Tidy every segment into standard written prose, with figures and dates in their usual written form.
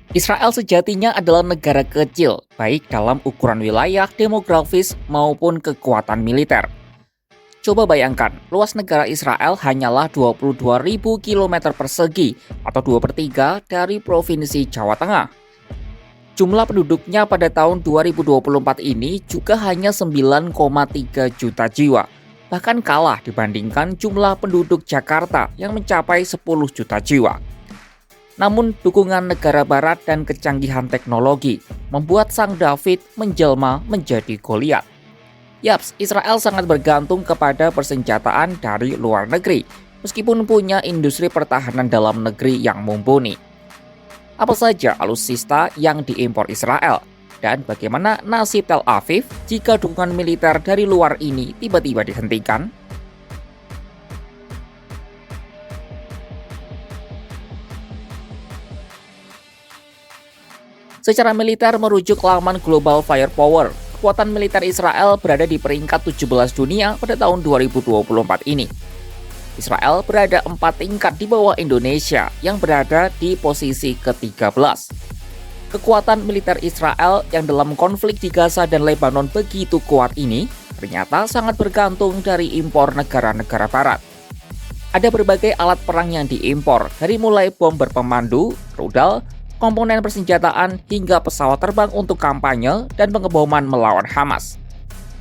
Israel sejatinya adalah negara kecil, baik dalam ukuran wilayah, demografis, maupun kekuatan militer. Coba bayangkan, luas negara Israel hanyalah 22.000 km persegi atau 2 per 3 dari Provinsi Jawa Tengah. Jumlah penduduknya pada tahun 2024 ini juga hanya 9,3 juta jiwa, bahkan kalah dibandingkan jumlah penduduk Jakarta yang mencapai 10 juta jiwa. Namun, dukungan negara barat dan kecanggihan teknologi membuat Sang David menjelma menjadi Goliat. Yaps, Israel sangat bergantung kepada persenjataan dari luar negeri, meskipun punya industri pertahanan dalam negeri yang mumpuni. Apa saja alutsista yang diimpor Israel? Dan bagaimana nasib Tel Aviv jika dukungan militer dari luar ini tiba-tiba dihentikan? Secara militer merujuk laman Global Firepower, kekuatan militer Israel berada di peringkat 17 dunia pada tahun 2024 ini. Israel berada 4 tingkat di bawah Indonesia yang berada di posisi ke-13. Kekuatan militer Israel yang dalam konflik di Gaza dan Lebanon begitu kuat ini ternyata sangat bergantung dari impor negara-negara barat. Ada berbagai alat perang yang diimpor, dari mulai bom berpemandu, rudal, komponen persenjataan, hingga pesawat terbang untuk kampanye dan pengeboman melawan Hamas.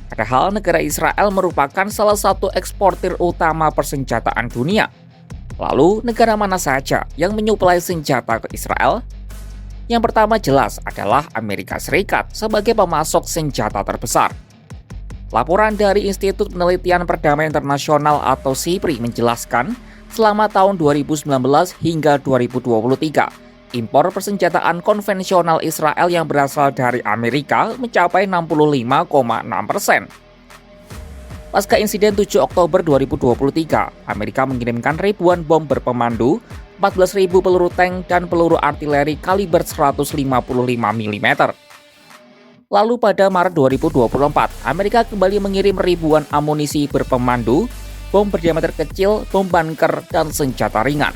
Padahal negara Israel merupakan salah satu eksportir utama persenjataan dunia. Lalu, negara mana saja yang menyuplai senjata ke Israel? Yang pertama jelas adalah Amerika Serikat sebagai pemasok senjata terbesar. Laporan dari Institut Penelitian Perdamaian Internasional atau SIPRI menjelaskan, selama tahun 2019 hingga 2023, impor persenjataan konvensional Israel yang berasal dari Amerika mencapai 65,6%. Pasca insiden 7 Oktober 2023, Amerika mengirimkan ribuan bom berpemandu, 14.000 peluru tank, dan peluru artileri kaliber 155 mm. Lalu pada Maret 2024, Amerika kembali mengirim ribuan amunisi berpemandu, bom berdiameter kecil, bom bunker, dan senjata ringan.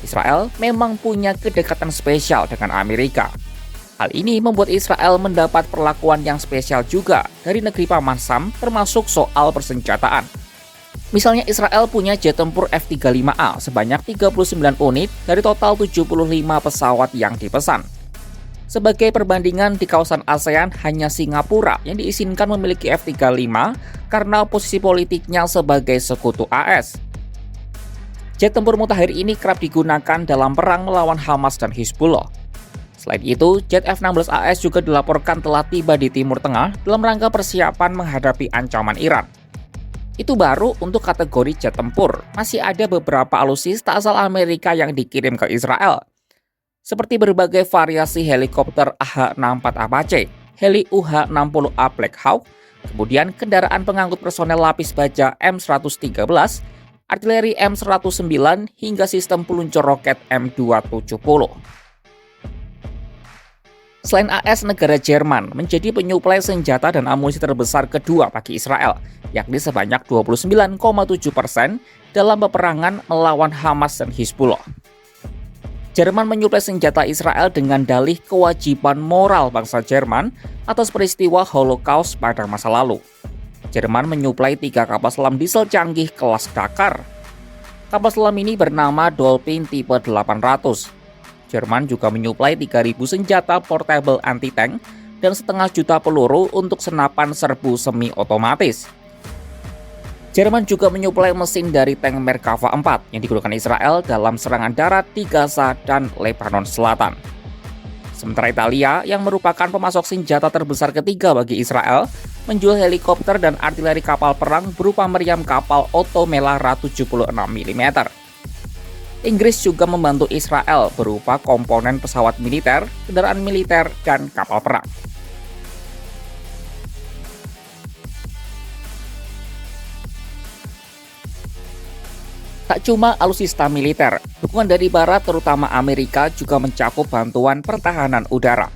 Israel memang punya kedekatan spesial dengan Amerika. Hal ini membuat Israel mendapat perlakuan yang spesial juga dari negeri Paman Sam, termasuk soal persenjataan. Misalnya Israel punya jet tempur F-35A sebanyak 39 unit dari total 75 pesawat yang dipesan. Sebagai perbandingan, di kawasan ASEAN hanya Singapura yang diizinkan memiliki F-35 karena posisi politiknya sebagai sekutu AS. Jet tempur mutakhir ini kerap digunakan dalam perang melawan Hamas dan Hizbullah. Selain itu, jet F-16 AS juga dilaporkan telah tiba di Timur Tengah dalam rangka persiapan menghadapi ancaman Iran. Itu baru untuk kategori jet tempur. Masih ada beberapa alutsista asal Amerika yang dikirim ke Israel, seperti berbagai variasi helikopter AH-64 Apache, heli UH-60A Black Hawk, kemudian kendaraan pengangkut personel lapis baja M113, artileri M109, hingga sistem peluncur roket M270. Selain AS, negara Jerman menjadi penyuplai senjata dan amunisi terbesar kedua bagi Israel, yakni sebanyak 29,7% dalam peperangan melawan Hamas dan Hizbullah. Jerman menyuplai senjata Israel dengan dalih kewajiban moral bangsa Jerman atas peristiwa Holocaust pada masa lalu. Jerman menyuplai 3 kapal selam diesel canggih kelas Dakar. Kapal selam ini bernama Dolphin tipe 800. Jerman juga menyuplai 3.000 senjata portable anti-tank dan 0,5 juta peluru untuk senapan serbu semi-otomatis. Jerman juga menyuplai mesin dari tank Merkava 4 yang digunakan Israel dalam serangan darat di Gaza dan Lebanon Selatan. Sementara Italia, yang merupakan pemasok senjata terbesar ketiga bagi Israel, menjual helikopter dan artileri kapal perang berupa meriam kapal Otto Melara 76 mm. Inggris juga membantu Israel berupa komponen pesawat militer, kendaraan militer, dan kapal perang. Tak cuma alutsista militer, dukungan dari Barat terutama Amerika juga mencakup bantuan pertahanan udara.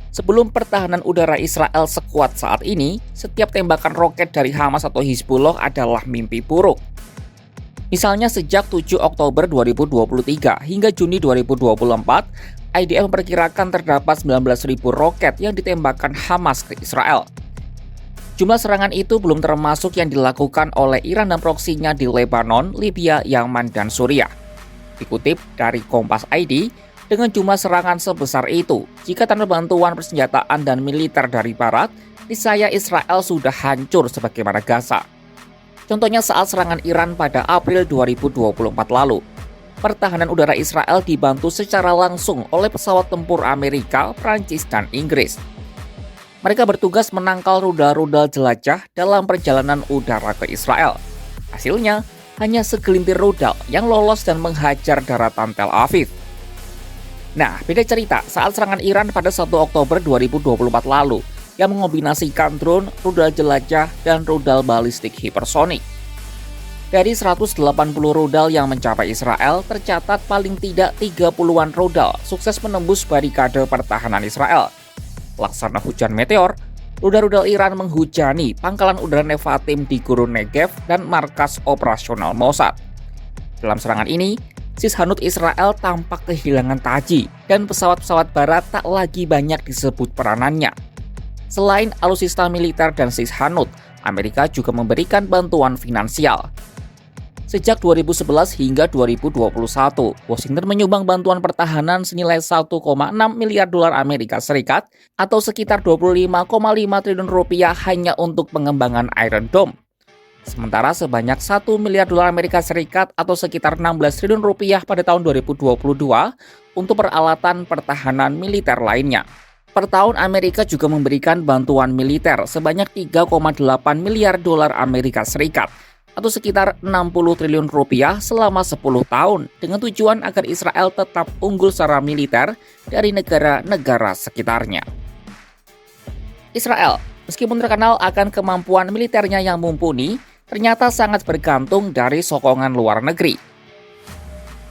Sebelum pertahanan udara Israel sekuat saat ini, setiap tembakan roket dari Hamas atau Hizbullah adalah mimpi buruk. Misalnya sejak 7 Oktober 2023 hingga Juni 2024, IDF memperkirakan terdapat 19.000 roket yang ditembakkan Hamas ke Israel. Jumlah serangan itu belum termasuk yang dilakukan oleh Iran dan proksinya di Lebanon, Libya, Yaman, dan Suriah. Dikutip dari Kompas ID, dengan jumlah serangan sebesar itu, jika tanpa bantuan persenjataan dan militer dari Barat, niscaya Israel sudah hancur sebagaimana Gaza. Contohnya saat serangan Iran pada April 2024 lalu. Pertahanan udara Israel dibantu secara langsung oleh pesawat tempur Amerika, Prancis, dan Inggris. Mereka bertugas menangkal rudal-rudal jelajah dalam perjalanan udara ke Israel. Hasilnya, hanya segelintir rudal yang lolos dan menghajar daratan Tel Aviv. Nah, beda cerita saat serangan Iran pada 1 Oktober 2024 lalu yang mengombinasikan drone, rudal jelajah, dan rudal balistik hipersonik. Dari 180 rudal yang mencapai Israel, tercatat paling tidak 30-an rudal sukses menembus barikade pertahanan Israel. Laksana hujan meteor, rudal-rudal Iran menghujani pangkalan udara Nevatim di Gurun Negev dan markas operasional Mossad. Dalam serangan ini, Sishanut Israel tampak kehilangan taji dan pesawat-pesawat barat tak lagi banyak disebut peranannya. Selain alutsista militer dan Sishanut, Amerika juga memberikan bantuan finansial. Sejak 2011 hingga 2021, Washington menyumbang bantuan pertahanan senilai 1,6 miliar dolar Amerika Serikat atau sekitar 25,5 triliun rupiah hanya untuk pengembangan Iron Dome. Sementara sebanyak 1 miliar dolar Amerika Serikat atau sekitar 16 triliun rupiah pada tahun 2022 untuk peralatan pertahanan militer lainnya. Per tahun Amerika juga memberikan bantuan militer sebanyak 3,8 miliar dolar Amerika Serikat atau sekitar 60 triliun rupiah selama 10 tahun dengan tujuan agar Israel tetap unggul secara militer dari negara-negara sekitarnya. Israel, meskipun terkenal akan kemampuan militernya yang mumpuni, ternyata sangat bergantung dari sokongan luar negeri.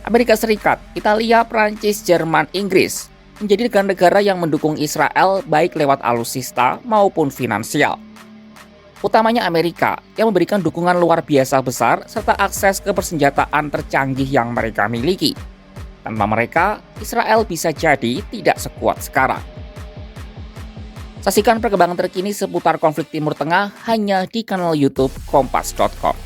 Amerika Serikat, Italia, Prancis, Jerman, Inggris menjadi negara-negara yang mendukung Israel baik lewat alutsista maupun finansial. Utamanya Amerika yang memberikan dukungan luar biasa besar serta akses ke persenjataan tercanggih yang mereka miliki. Tanpa mereka, Israel bisa jadi tidak sekuat sekarang. Saksikan perkembangan terkini seputar konflik Timur Tengah hanya di kanal YouTube Kompas.com.